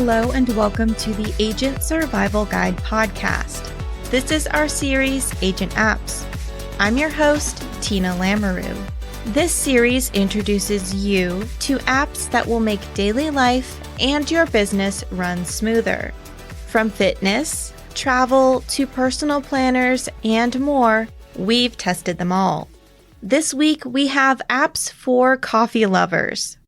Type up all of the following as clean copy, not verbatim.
Hello and welcome to the Agent Survival Guide podcast. This is our series, Agent Apps. I'm your host, Tina Lamoureux. This series introduces you to apps that will make daily life and your business run smoother. From fitness, travel, to personal planners, and more, we've tested them all. This week, we have apps for coffee lovers.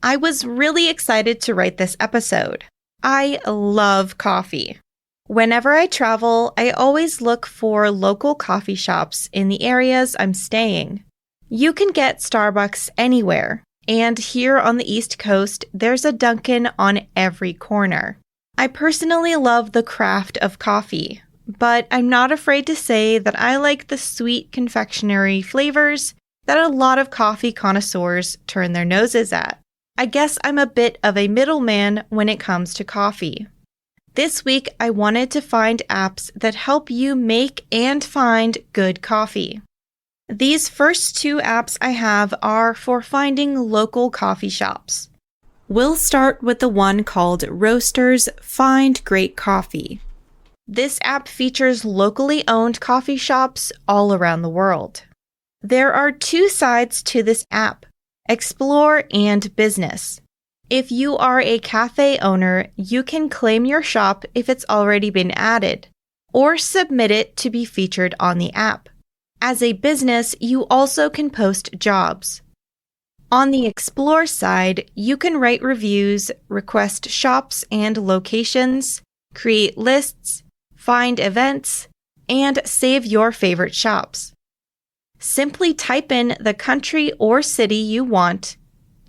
I was really excited to write this episode. I love coffee. Whenever I travel, I always look for local coffee shops in the areas I'm staying. You can get Starbucks anywhere, and here on the East Coast, there's a Dunkin' on every corner. I personally love the craft of coffee, but I'm not afraid to say that I like the sweet confectionery flavors that a lot of coffee connoisseurs turn their noses at. I guess I'm a bit of a middleman when it comes to coffee. This week, I wanted to find apps that help you make and find good coffee. These first two apps I have are for finding local coffee shops. We'll start with the one called Roasters Find Great Coffee. This app features locally owned coffee shops all around the world. There are two sides to this app: Explore and Business. If you are a cafe owner, you can claim your shop if it's already been added, or submit it to be featured on the app. As a business, you also can post jobs. On the Explore side, you can write reviews, request shops and locations, create lists, find events, and save your favorite shops. Simply type in the country or city you want,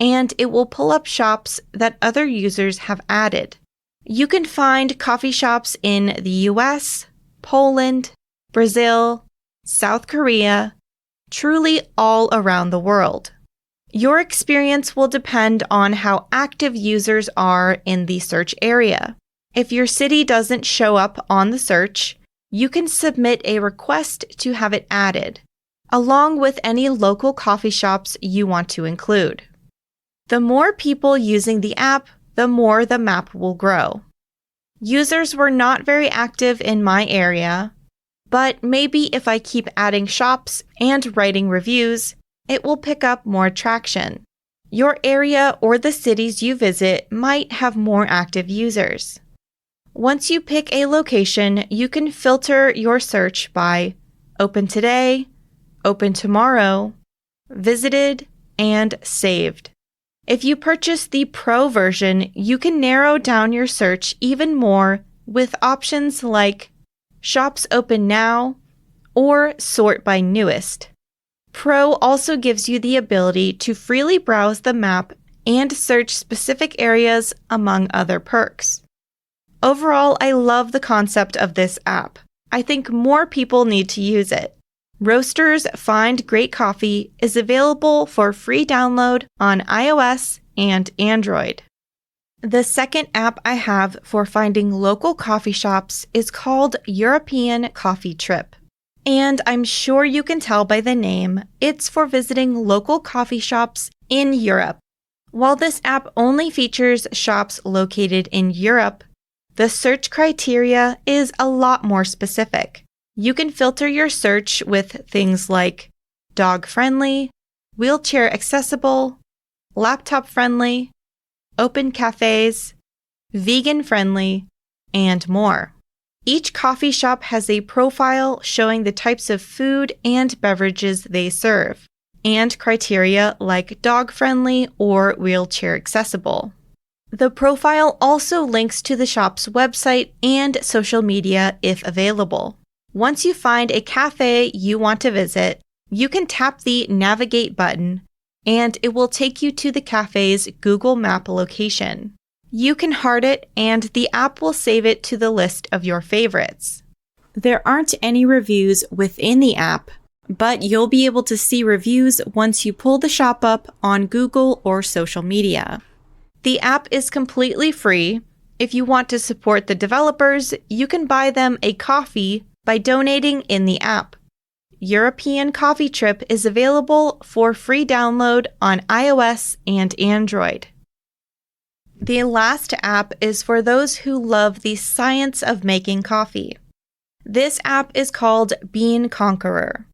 and it will pull up shops that other users have added. You can find coffee shops in the US, Poland, Brazil, South Korea, truly all around the world. Your experience will depend on how active users are in the search area. If your city doesn't show up on the search, you can submit a request to have it added, along with any local coffee shops you want to include. The more people using the app, the more the map will grow. Users were not very active in my area, but maybe if I keep adding shops and writing reviews, it will pick up more traction. Your area or the cities you visit might have more active users. Once you pick a location, you can filter your search by open today, open tomorrow, visited, and saved. If you purchase the Pro version, you can narrow down your search even more with options like Shops Open Now or Sort by Newest. Pro also gives you the ability to freely browse the map and search specific areas, among other perks. Overall, I love the concept of this app. I think more people need to use it. Roasters Find Great Coffee is available for free download on iOS and Android. The second app I have for finding local coffee shops is called European Coffee Trip. And I'm sure you can tell by the name, it's for visiting local coffee shops in Europe. While this app only features shops located in Europe, the search criteria is a lot more specific. You can filter your search with things like dog-friendly, wheelchair accessible, laptop-friendly, open cafes, vegan-friendly, and more. Each coffee shop has a profile showing the types of food and beverages they serve, and criteria like dog-friendly or wheelchair accessible. The profile also links to the shop's website and social media if available. Once you find a cafe you want to visit, you can tap the Navigate button, and it will take you to the cafe's Google Map location. You can heart it, and the app will save it to the list of your favorites. There aren't any reviews within the app, but you'll be able to see reviews once you pull the shop up on Google or social media. The app is completely free. If you want to support the developers, you can buy them a coffee by donating in the app. European Coffee Trip is available for free download on iOS and Android. The last app is for those who love the science of making coffee. This app is called Bean Conqueror.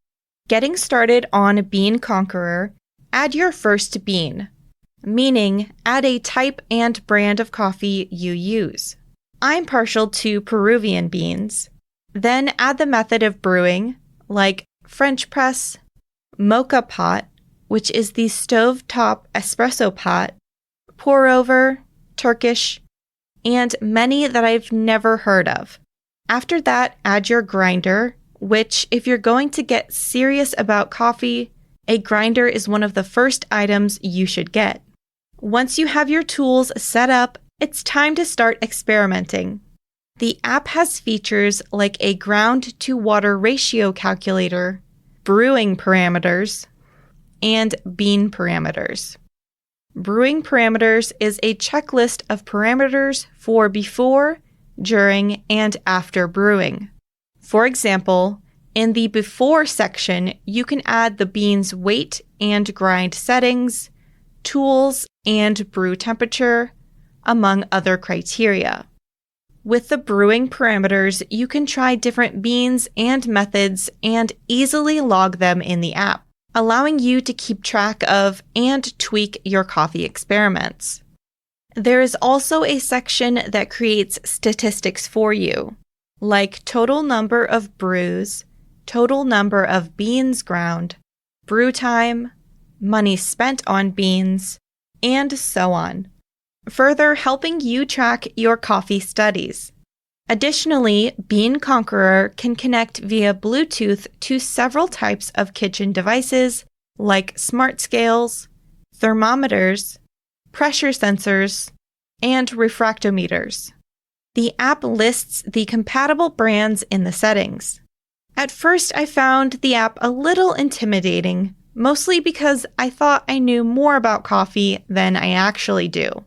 Getting started on Bean Conqueror, add your first bean, meaning add a type and brand of coffee you use. I'm partial to Peruvian beans. Then add the method of brewing, like French press, mocha pot, which is the stovetop espresso pot, pour over, Turkish, and many that I've never heard of. After that, add your grinder, which, if you're going to get serious about coffee, a grinder is one of the first items you should get. Once you have your tools set up, it's time to start experimenting. The app has features like a ground-to-water ratio calculator, brewing parameters, and bean parameters. Brewing parameters is a checklist of parameters for before, during, and after brewing. For example, in the before section, you can add the bean's weight and grind settings, tools, and brew temperature, among other criteria. With the brewing parameters, you can try different beans and methods and easily log them in the app, allowing you to keep track of and tweak your coffee experiments. There is also a section that creates statistics for you, like total number of brews, total number of beans ground, brew time, money spent on beans, and so on, further helping you track your coffee studies. Additionally, Bean Conqueror can connect via Bluetooth to several types of kitchen devices like smart scales, thermometers, pressure sensors, and refractometers. The app lists the compatible brands in the settings. At first, I found the app a little intimidating, mostly because I thought I knew more about coffee than I actually do.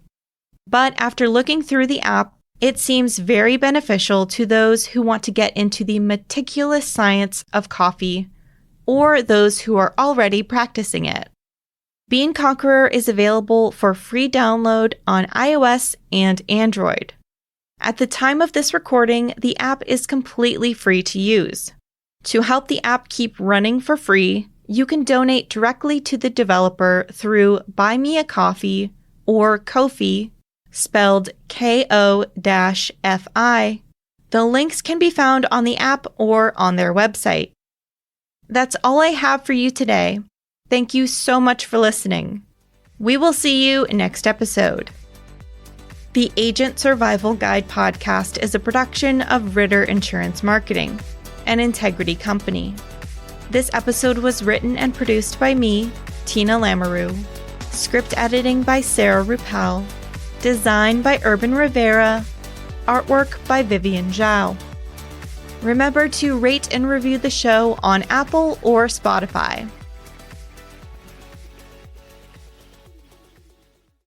But after looking through the app, it seems very beneficial to those who want to get into the meticulous science of coffee or those who are already practicing it. Bean Conqueror is available for free download on iOS and Android. At the time of this recording, the app is completely free to use. To help the app keep running for free, you can donate directly to the developer through Buy Me a Coffee or Ko-fi, spelled Ko-fi. The links can be found on the app or on their website. That's all I have for you today. Thank you so much for listening. We will see you next episode. The Agent Survival Guide podcast is a production of Ritter Insurance Marketing, an integrity company. This episode was written and produced by me, Tina Lamoureux. Script editing by Sarah Ruppel. Design by Urban Rivera. Artwork by Vivian Zhao. Remember to rate and review the show on Apple or Spotify.